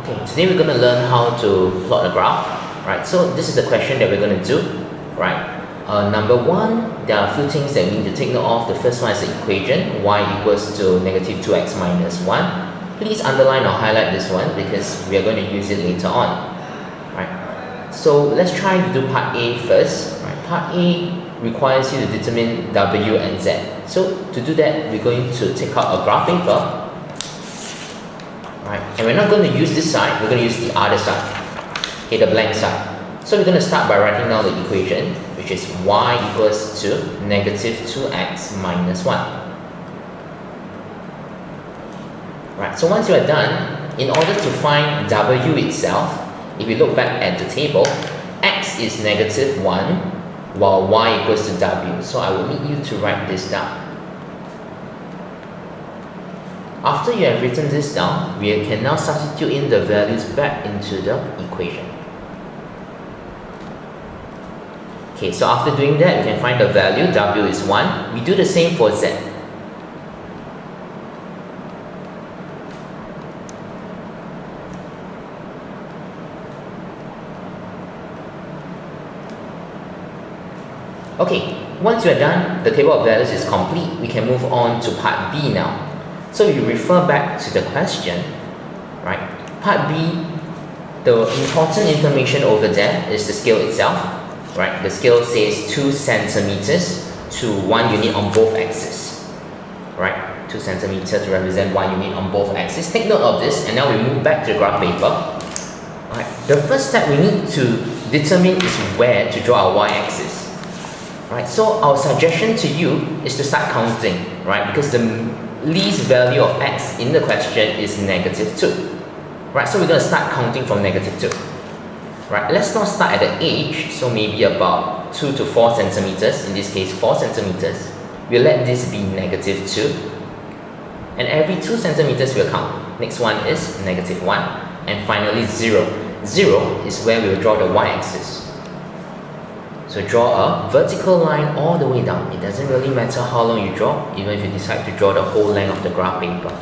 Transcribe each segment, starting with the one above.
Okay, today we're going to learn how to plot a graph, right? So this is the question that we're going to do, right? Number one, there are a few things that we need to take note of. The first one is the equation, y equals to negative 2x minus 1. Please underline or highlight this one because we are going to use it later on, right? So let's try to do part A first, right? Part A requires you to determine w and z. So to do that, we're going to take out a graph paper. Right, and we're not going to use this side, we're going to use the other side, okay, the blank side. So we're going to start by writing down the equation, which is y equals to negative 2x minus 1. Right, so once you are done, in order to find w itself, if you look back at the table, x is negative 1, while y equals to w. So I will need you to write this down. After you have written this down, we can now substitute in the values back into the equation. Okay, so after doing that, we can find the value, w is 1. We do the same for z. Okay, once you are done, the table of values is complete. We can move on to part B now. So you refer back to the question, right? Part B, the important information over there is the scale itself, right? The scale says 2 centimeters to 1 unit on both axes, right? 2 centimeters to represent 1 unit on both axes. Take note of this, and now we move back to the graph paper. Right. The first step we need to determine is where to draw our y-axis. Right, so our suggestion to you is to start counting, right? Because the least value of x in the question is negative 2. Right, so we're going to start counting from negative 2. Right, let's not start at the edge, so maybe about 2 to 4 centimeters, in this case 4 centimeters. We'll let this be negative 2. And every 2 centimeters we'll count. Next one is negative 1. And finally 0. 0 is where we'll draw the y-axis. So draw a vertical line all the way down. It doesn't really matter how long you draw, even if you decide to draw the whole length of the graph paper.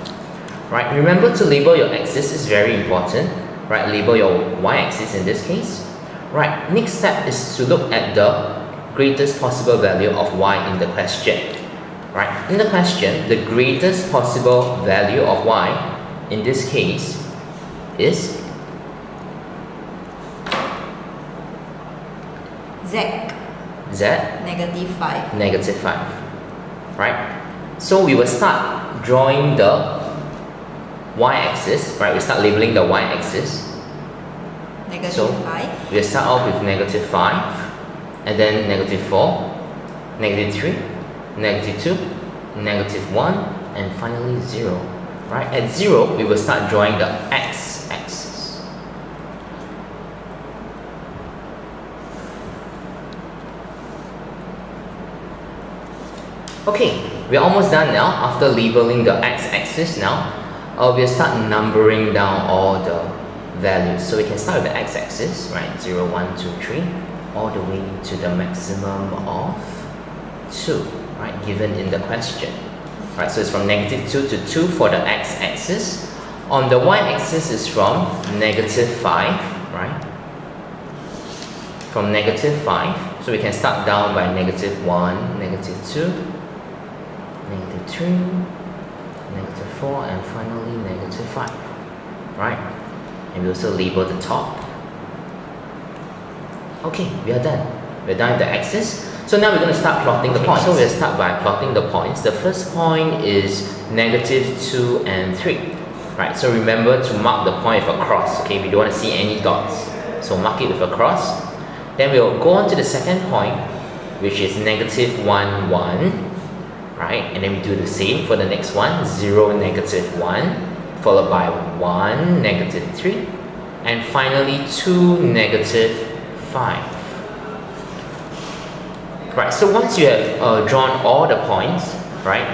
Right, remember to label your axis is very important. Right, label your y-axis in this case. Right, next step is to look at the greatest possible value of y in the question. Right, in the question, the greatest possible value of y in this case is Z. Negative 5. Negative 5. Right? So we will start drawing the y-axis. Right? We start labeling the y-axis. Negative 5. We'll start off with negative 5. And then negative 4. Negative 3. Negative 2. Negative 1. And finally 0. Right? At 0, we will start drawing the x-axis. Okay, we're almost done now. After labeling the x-axis now, we'll start numbering down all the values. So we can start with the x-axis, right? 0, 1, 2, 3, all the way to the maximum of 2, right? Given in the question. Right, so it's from negative 2 to 2 for the x-axis. On the y-axis is from negative 5, right? From negative 5. So we can start down by negative 1, negative 2, negative 3, negative 4, and finally negative 5. Right? And we also label the top. Okay, we are done. We're done with the axis. So now we're going to start plotting the points. So we'll start by plotting the points. The first point is negative 2 and 3. Right, so remember to mark the point with a cross. Okay, we don't want to see any dots. So mark it with a cross. Then we'll go on to the second point, which is negative 1, 1. Right, and then we do the same for the next one, 0, negative 1, followed by 1, negative 3, and finally 2, negative 5. Right, so once you have drawn all the points, right,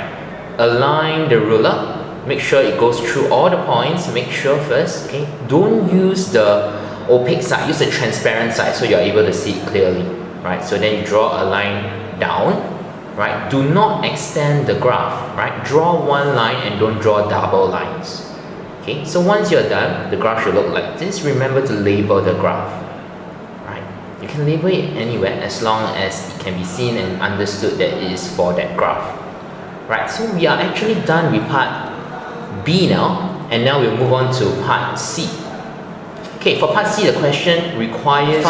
align the ruler, make sure it goes through all the points, make sure first, okay, don't use the opaque side, use the transparent side so you're able to see it clearly, right, so then you draw a line down, right, do not extend the graph, right, draw one line and don't draw double lines, Okay, so once you're done, the graph should look like this. Remember to label the graph. Right? You can label it anywhere as long as it can be seen and understood that it is for that graph. Right, so we are actually done with part B now, and now we'll move on to part C. Okay, for part C, the question requires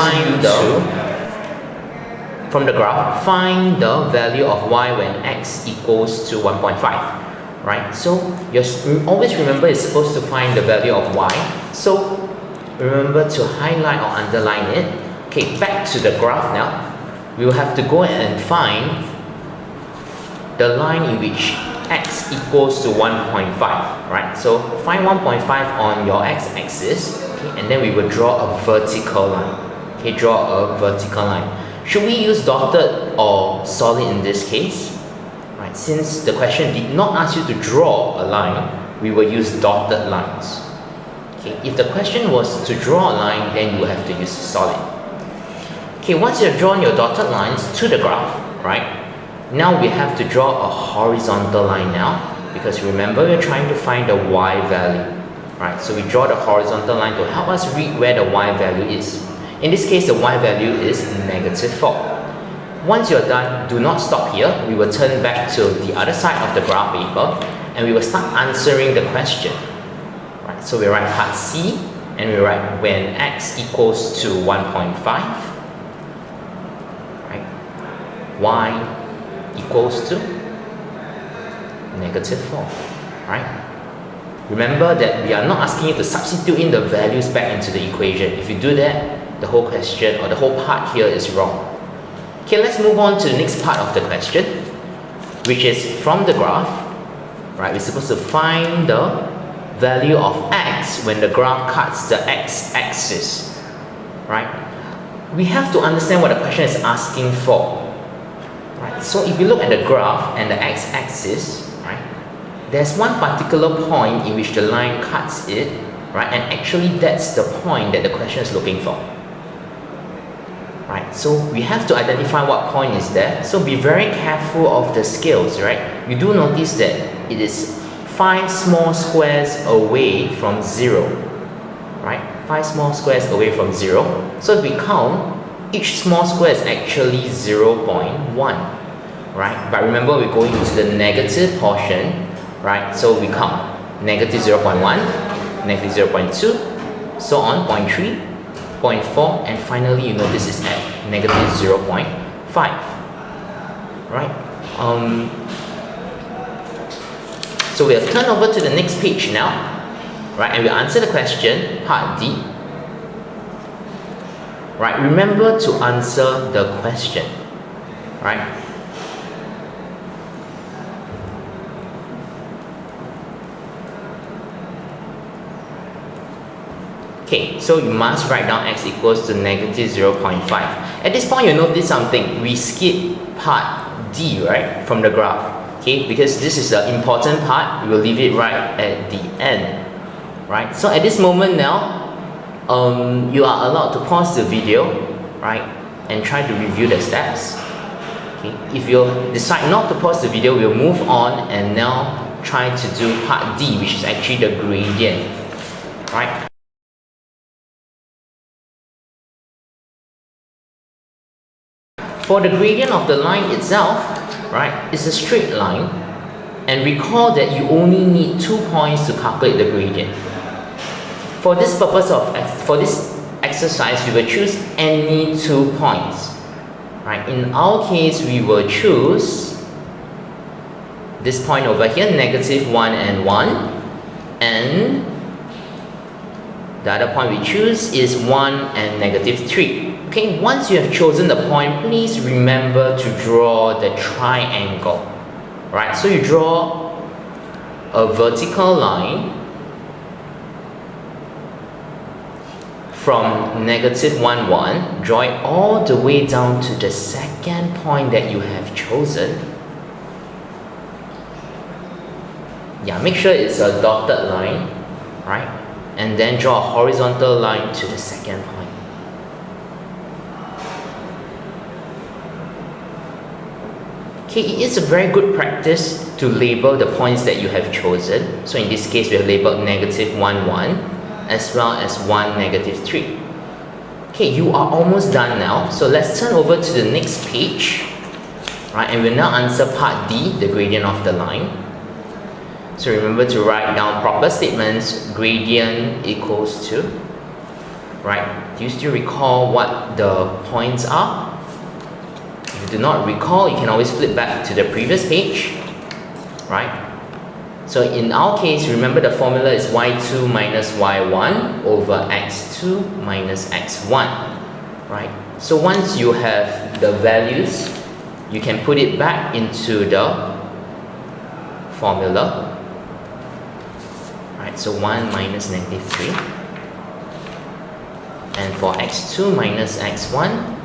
from the graph, find the value of y when x equals to 1.5. Right, so you always remember it's supposed to find the value of y. So remember to highlight or underline it. Okay, back to the graph now. We will have to go and find the line in which x equals to 1.5. Right, so find 1.5 on your x-axis, okay, and then we will draw a vertical line. Okay, draw a vertical line. Should we use dotted or solid in this case? Right, since the question did not ask you to draw a line, we will use dotted lines. Okay, if the question was to draw a line, then you will have to use solid. Okay, once you've drawn your dotted lines to the graph, right, now we have to draw a horizontal line now, because remember we're trying to find the y value. Right, so we draw the horizontal line to help us read where the y value is. In this case, the y value is -4. Once you're done, do not stop here. We will turn back to the other side of the graph paper and we will start answering the question. Right, so we write part C and we write when x equals to 1.5, right, y equals to -4, right? Remember that we are not asking you to substitute in the values back into the equation. If you do that, the whole question or the whole part here is wrong. Okay, let's move on to the next part of the question, which is from the graph, right? We're supposed to find the value of x when the graph cuts the x-axis, right? We have to understand what the question is asking for, right? So if you look at the graph and the x-axis, right, there's one particular point in which the line cuts it, right? And actually that's the point that the question is looking for. Right, so we have to identify what point is there. So be very careful of the scales, right? You do notice that it is 5 small squares away from 0, right? 5 small squares away from 0. So if we count, each small square is actually 0.1, right? But remember, we're going to the negative portion, right? So we count negative 0.1, negative 0.2, so on, 0.3, 0.4, and finally you notice it's at negative 0.5, right? So we'll turn over to the next page now, right, and we'll answer the question, part D. Right, remember to answer the question, right? Okay, so you must write down x equals to negative 0.5. At this point, you notice something. We skip part D, right, from the graph. Okay, because this is the important part, we will leave it right at the end. Right, so at this moment now, you are allowed to pause the video, right, and try to review the steps. Okay, if you decide not to pause the video, we'll move on and now try to do part D, which is actually the gradient. Right. For the gradient of the line itself, right, it's a straight line, and recall that you only need 2 points to calculate the gradient. For this purpose for this exercise, we will choose any 2 points. Right? In our case, we will choose this point over here, negative 1 and 1, and the other point we choose is 1 and negative 3. Okay, once you have chosen the point, please remember to draw the triangle. Right, so you draw a vertical line from negative 1, 1, draw it all the way down to the second point that you have chosen. Yeah, make sure it's a dotted line, right? And then draw a horizontal line to the second point. Okay, it is a very good practice to label the points that you have chosen. So in this case, we have labeled negative 1, 1, as well as 1, negative 3. Okay, you are almost done now. So let's turn over to the next page. Right, and we'll now answer part D, the gradient of the line. So remember to write down proper statements, gradient equals to, right? Do you still recall what the points are? If you do not recall, you can always flip back to the previous page, right? So in our case, remember the formula is y2 minus y1 over x2 minus x1, right? So once you have the values, you can put it back into the formula. Right, so 1 minus negative 3. And for x2 minus x1,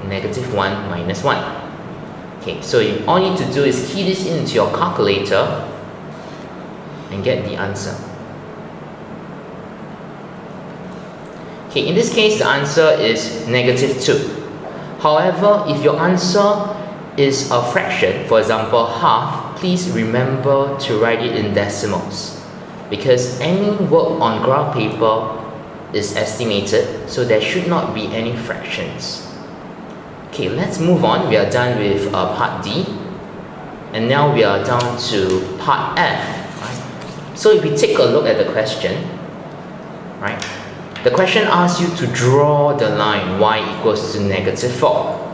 negative 1 minus 1. Okay, so all you need to do is key this into your calculator and get the answer. Okay, in this case, the answer is negative 2. However, if your answer is a fraction, for example half, please remember to write it in decimals, because any work on graph paper is estimated, so there should not be any fractions. Okay, let's move on. We are done with part D, and now we are down to part F. Right? So if we take a look at the question, right, the question asks you to draw the line y equals to negative 4.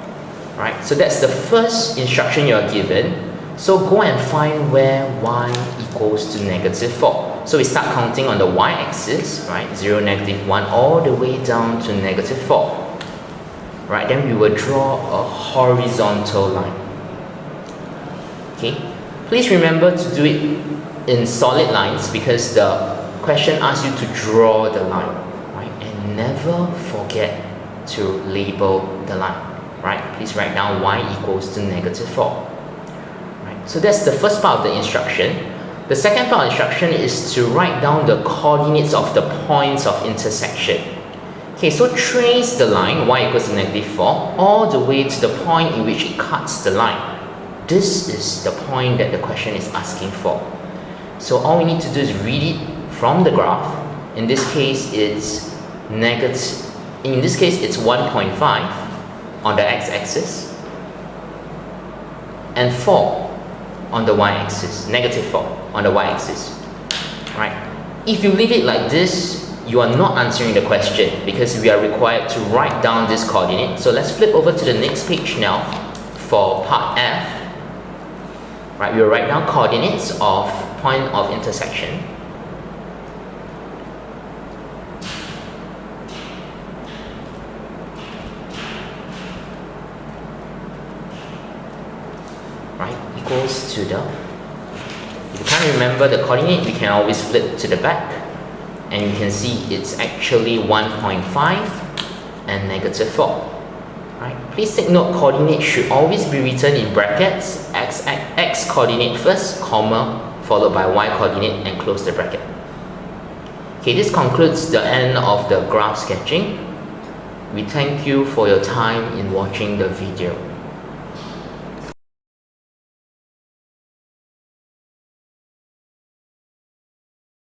Right, so that's the first instruction you are given. So go and find where y equals to negative 4. So we start counting on the y-axis, right, 0, negative 1, all the way down to negative 4. Right, then we will draw a horizontal line. Okay, please remember to do it in solid lines because the question asks you to draw the line, right, and never forget to label the line. Right, please write down y equals to negative 4. Right, so that's the first part of the instruction. The second part of the instruction is to write down the coordinates of the points of intersection. Okay, so trace the line y equals to negative 4 all the way to the point in which it cuts the line. This is the point that the question is asking for. So all we need to do is read it from the graph. In this case, it's negative. In this case, it's 1.5. on the x-axis and 4 on the y-axis, negative 4 on the y-axis, right? If you leave it like this, you are not answering the question because we are required to write down this coordinate. So let's flip over to the next page now for part F. Right, we'll write down coordinates of point of intersection. Equals to the, if you can't remember the coordinate, we can always flip to the back and you can see it's actually 1.5 and negative 4. Right? Please take note, coordinate should always be written in brackets, x coordinate first, comma, followed by y coordinate and close the bracket. Okay, this concludes the end of the graph sketching. We thank you for your time in watching the video.